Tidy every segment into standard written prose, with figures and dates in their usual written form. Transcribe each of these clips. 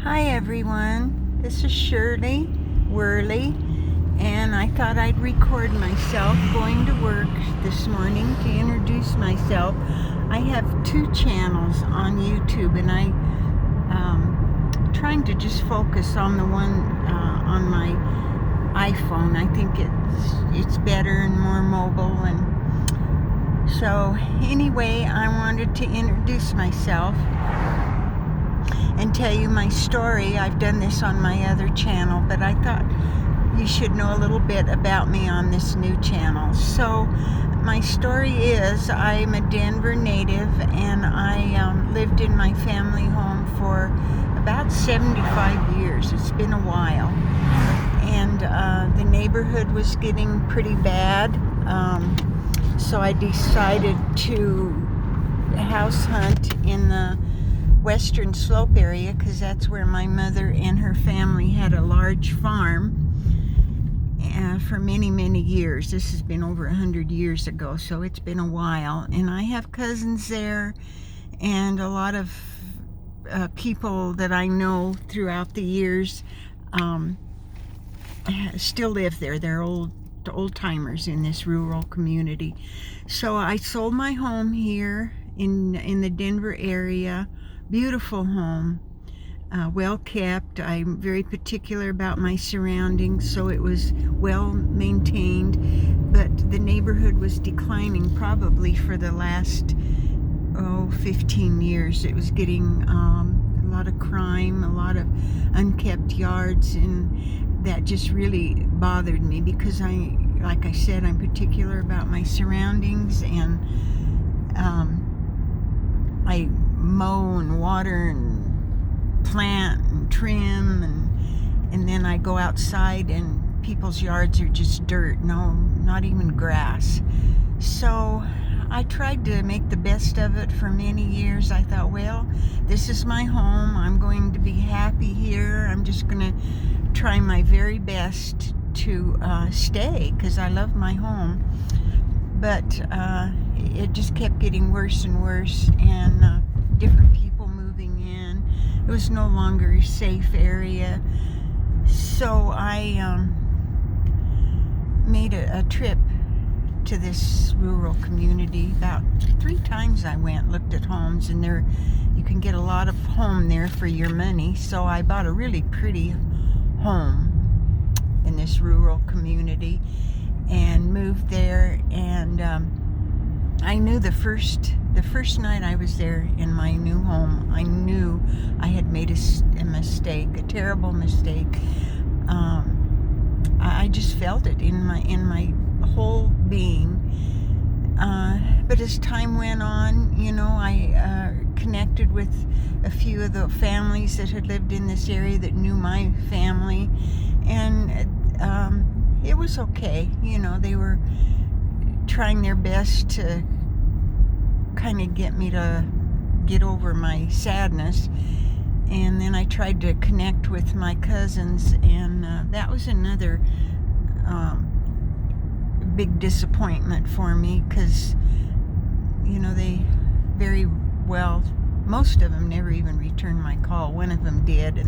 Hi everyone, this is Shirley Worley, and I thought I'd record myself going to work this morning to introduce myself. I have two channels on YouTube, and I'm trying to just focus on the one on my iPhone. I think it's better and more mobile, and so anyway, I wanted to introduce myself and tell you my story. I've done this on my other channel, but I thought you should know a little bit about me on this new channel. So my story is, I'm a Denver native, and I lived in my family home for about 75 years. It's been a while, and the neighborhood was getting pretty bad, so I decided to house hunt in the Western Slope area, because that's where my mother and her family had a large farm for many years. This has been over 100 years ago, so it's been a while, and I have cousins there, and a lot of people that I know throughout the years still live there. They're old timers in this rural community. So I sold my home here in the Denver area. Beautiful home, well kept. I'm very particular about my surroundings, so it was well maintained, but the neighborhood was declining probably for the last 15 years. It was getting a lot of crime, a lot of unkept yards, and that just really bothered me, because like I said, I'm particular about my surroundings, and I mow and water and plant and trim, and then I go outside and people's yards are just dirt, not even grass. So I tried to make the best of it for many years. I thought, well, this is my home. I'm going to be happy here. I'm just going to try my very best to stay, because I love my home. But it just kept getting worse and worse, and different people moving in. It was no longer a safe area. So I made a trip to this rural community. About 3 times I went, looked at homes, and there you can get a lot of home there for your money. So I bought a really pretty home in this rural community and moved there, and I knew the first night I was there in my new home, I knew I had made a mistake, a terrible mistake. I just felt it in my whole being. But as time went on, I connected with a few of the families that had lived in this area that knew my family, and it was okay. They were trying their best to kind of get me to get over my sadness. And then I tried to connect with my cousins, and that was another big disappointment for me, because they very well, most of them never even returned my call. One of them did,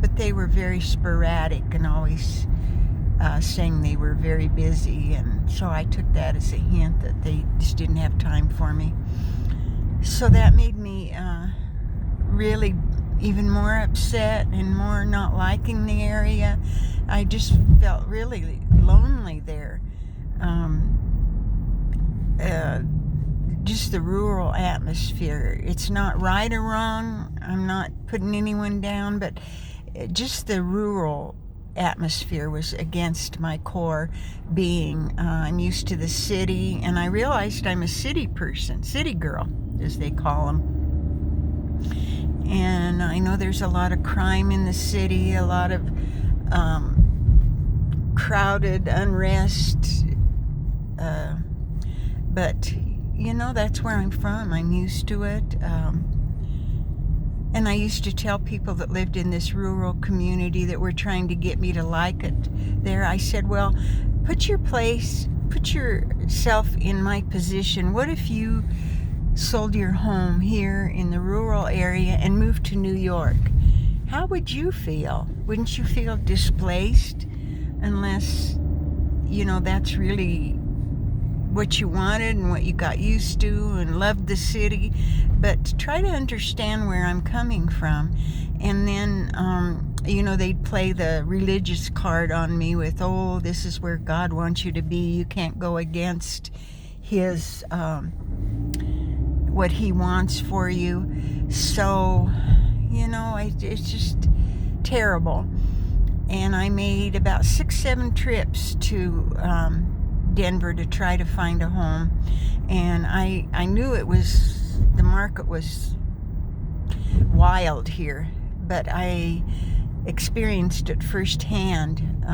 but they were very sporadic and always saying they were very busy, and so I took that as a hint that they just didn't have time for me. So that made me really even more upset and more not liking the area. I just felt really lonely there. Just the rural atmosphere. It's not right or wrong. I'm not putting anyone down, but just the rural atmosphere was against my core being. I'm used to the city, and I realized I'm a city person, city girl, as they call them. And I know there's a lot of crime in the city, a lot of crowded unrest, but that's where I'm from. I'm used to it. And I used to tell people that lived in this rural community that were trying to get me to like it there, I said, well, put yourself in my position. What if you sold your home here in the rural area and moved to New York? how would you feel? Wouldn't you feel displaced unless, that's really what you wanted and what you got used to and loved the city? But try to understand where I'm coming from. And then, they'd play the religious card on me with, oh, this is where God wants you to be. You can't go against his, what he wants for you. So, it's just terrible. And I made about 6-7 trips to Denver to try to find a home. And I knew the market was wild here, but I experienced it firsthand.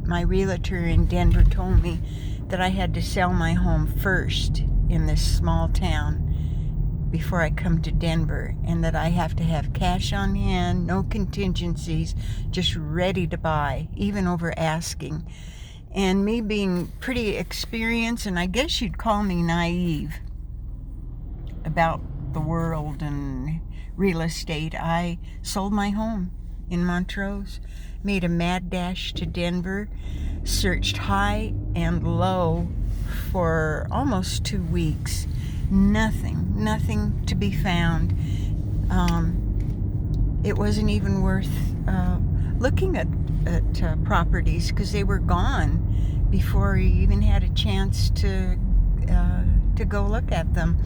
My realtor in Denver told me that I had to sell my home first in this small town before I come to Denver, and that I have to have cash on hand, no contingencies, just ready to buy, even over asking. And me being pretty experienced, and I guess you'd call me naive about the world and real estate, I sold my home in Montrose, made a mad dash to Denver, searched high and low for almost 2 weeks. Nothing to be found. It wasn't even worth looking at properties, because they were gone before you even had a chance to go look at them.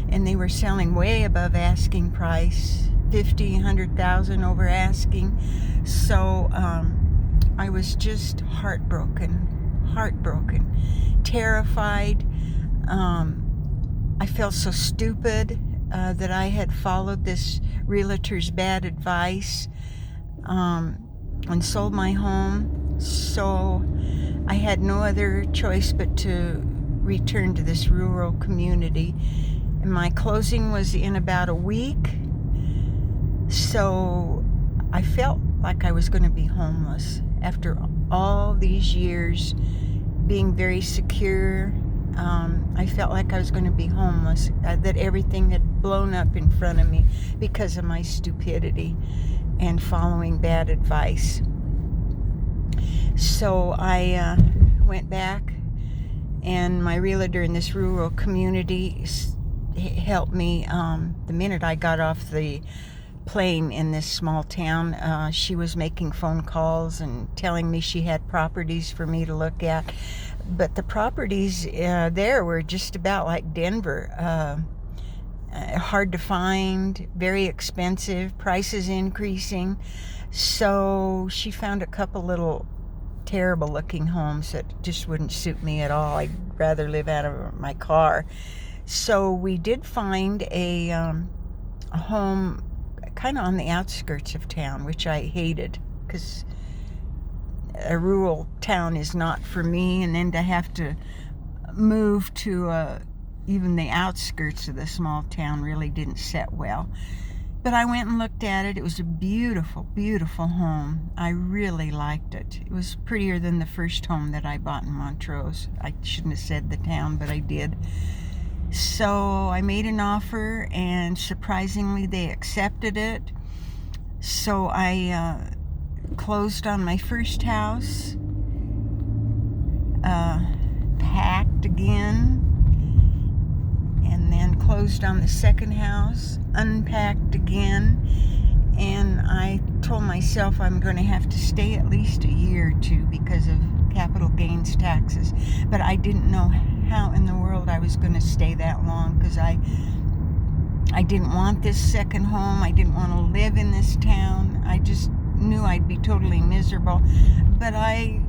And they were selling way above asking price, 50, 100,000 over asking. So I was just heartbroken, terrified. I felt so stupid that I had followed this realtor's bad advice and sold my home. So I had no other choice but to return to this rural community. And my closing was in about a week. So I felt like I was going to be homeless after all these years being very secure. I felt like I was going to be homeless, that everything had blown up in front of me because of my stupidity and following bad advice. So I went back, and my realtor in this rural community helped me. The minute I got off the plane in this small town, she was making phone calls and telling me she had properties for me to look at. But the properties there were just about like Denver. Hard to find, very expensive, prices increasing. So she found a couple little terrible looking homes that just wouldn't suit me at all. I'd rather live out of my car. So we did find a home kind of on the outskirts of town, which I hated, because a rural town is not for me, and then to have to move to even the outskirts of the small town really didn't set well. But I went and looked at it. It was a beautiful, beautiful home. I really liked it. It was prettier than the first home that I bought in Montrose. I shouldn't have said the town, but I did. So I made an offer, and surprisingly they accepted it. So I closed on my first house, packed again, and then closed on the second house, unpacked again, and I told myself I'm going to have to stay at least a year or two because of capital gains taxes. But I didn't know how in the world I was going to stay that long, because I didn't want this second home. I didn't want to live in this town. I just knew I'd be totally miserable. But I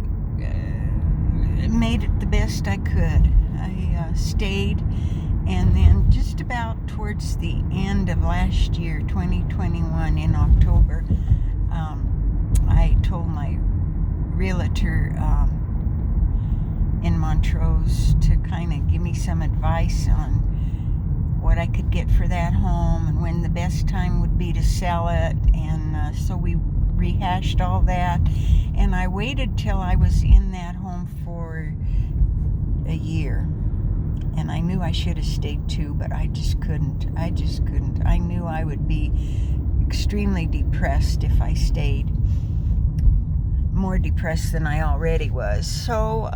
made it the best I could. I stayed, and then just about towards the end of last year, 2021, in October, I told my realtor in Montrose to kind of give me some advice on what I could get for that home and when the best time would be to sell it. And so we rehashed all that, and I waited till I was in that home for a year. And I knew I should have stayed 2, but I just couldn't. I knew I would be extremely depressed if I stayed. More depressed than I already was. So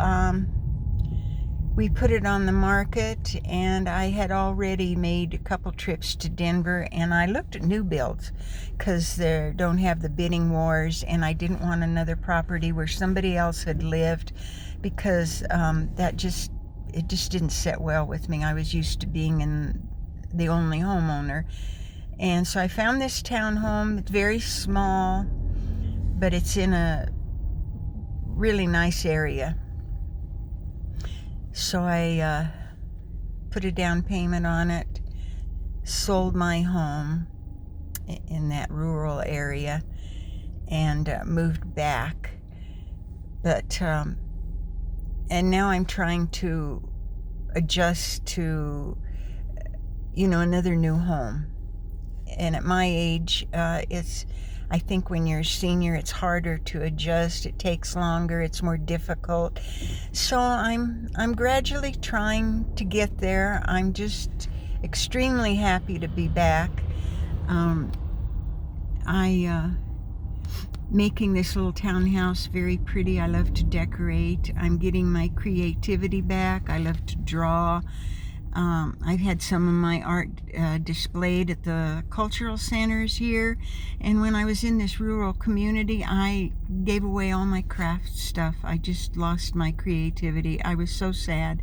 we put it on the market, and I had already made a couple trips to Denver, and I looked at new builds because they don't have the bidding wars, and I didn't want another property where somebody else had lived, because it just didn't sit well with me. I was used to being the only homeowner. And so I found this townhome. It's very small, but it's in a really nice area. So I put a down payment on it, sold my home in that rural area, and moved back. But and now I'm trying to adjust to, another new home. And at my age, I think when you're a senior, it's harder to adjust. It takes longer. It's more difficult. So I'm gradually trying to get there. I'm just extremely happy to be back. Making this little townhouse very pretty. I love to decorate. I'm getting my creativity back. I love to draw. I've had some of my art displayed at the cultural centers here, and when I was in this rural community, I gave away all my craft stuff. I just lost my creativity. I was so sad.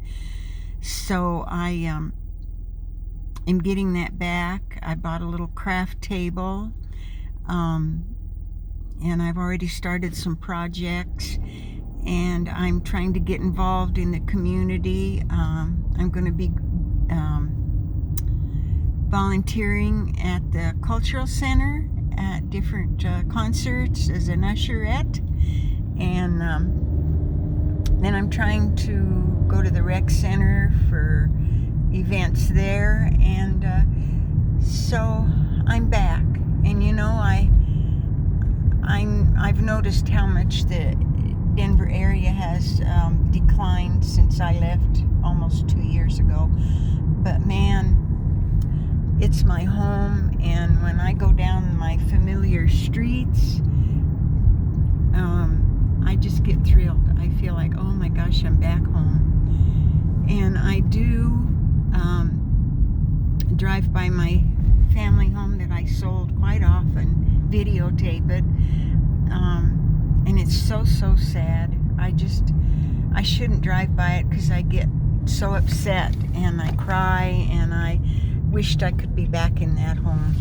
So I am getting that back. I bought a little craft table, and I've already started some projects, and I'm trying to get involved in the community. I'm going to be volunteering at the cultural center at different concerts as an usherette, and then I'm trying to go to the rec center for events there, and so I'm back. And I've noticed how much the Denver area has declined since I left almost 2 years ago. But man, it's my home, and when I go down my familiar streets, I just get thrilled. I feel like, oh my gosh, I'm back home. And I do drive by my family home that I sold quite often, videotape it, and it's so sad. I shouldn't drive by it because I get so upset and I cry, and I wished I could be back in that home.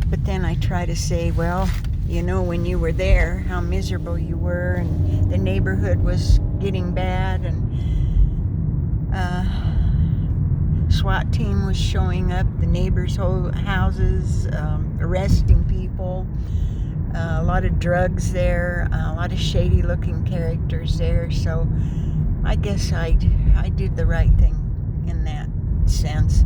But then I try to say, well, when you were there, how miserable you were, and the neighborhood was getting bad, and SWAT team was showing up, the neighbors' houses, arresting people, a lot of drugs there, a lot of shady looking characters there. So I guess I did the right thing in that sense.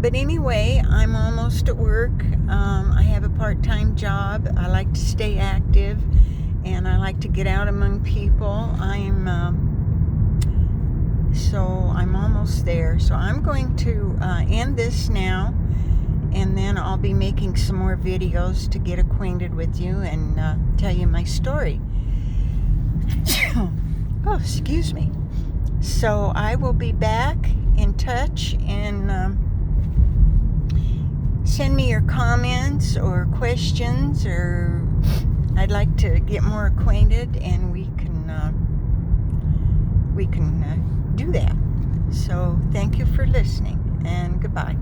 But anyway, I'm almost at work. I have a part-time job. I like to stay active, and I like to get out among people. So I'm almost there. So I'm going to end this now, and then I'll be making some more videos to get acquainted with you and tell you my story. Oh, excuse me. So I will be back in touch, and send me your comments or questions, or I'd like to get more acquainted, and we can do that. So thank you for listening, and goodbye.